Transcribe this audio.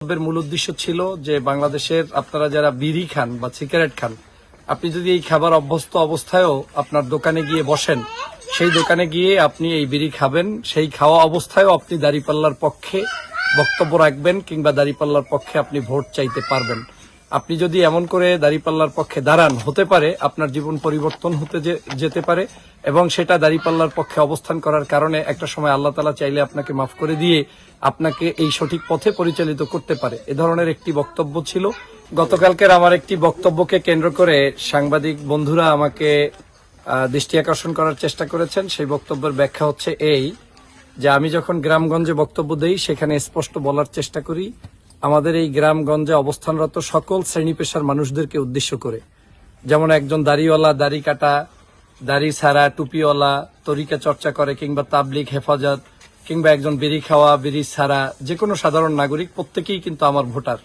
এর মূল উদ্দেশ্য ছিল যে বাংলাদেশের আপনারা যারা বিড়ি খান বা সিগারেট খান, আপনি যদি এই খাবার অভ্যস্ত অবস্থায়ও আপনার দোকানে গিয়ে বসেন, সেই দোকানে গিয়ে আপনি এই বিড়ি খাবেন, সেই খাওয়া অবস্থায়ও আপনি দাঁড়িপাল্লার পক্ষে বক্তব্য রাখবেন কিংবা দাঁড়িপাল্লার পক্ষে আপনি ভোট চাইতে পারবেন। আপনি যদি এমন করে দাঁড়িপাল্লার পক্ষে দাঁড়ান, হতে পারে আপনার জীবন পরিবর্তন হতে যেতে পারে এবং সেটা দাঁড়িপাল্লার পক্ষে অবস্থান করার কারণে একটা সময় আল্লাহ তাআলা চাইলে আপনাকে মাফ করে দিয়ে আপনাকে এই সঠিক পথে পরিচালিত করতে পারে। এ ধরনের একটি বক্তব্য ছিল। গতকালকের আমার একটি বক্তব্যকে কেন্দ্র করে সাংবাদিক বন্ধুরা আমাকে দৃষ্টি আকর্ষণ করার চেষ্টা করেছেন। সেই বক্তব্যের ব্যাখ্যা হচ্ছে এই যে আমি যখন গ্রামগঞ্জে বক্তব্য দেই সেখানে স্পষ্ট বলার চেষ্টা করি আমাদের এই গ্রামগঞ্জে অবস্থানরত সকল শ্রেণী পেশার মানুষদেরকে উদ্দেশ্য করে, যেমন একজন দাড়িওয়ালা, দাড়ি কাটা, দাড়ি ছাড়া, টুপিওয়ালা, তরিকা চর্চা করে কিংবা তাবলিগ, হেফাজত, কিংবা একজন বিড়ি খাওয়া, বিড়ি ছাড়া যে কোনো সাধারণ নাগরিক প্রত্যেকেই কিন্তু আমার ভোটার।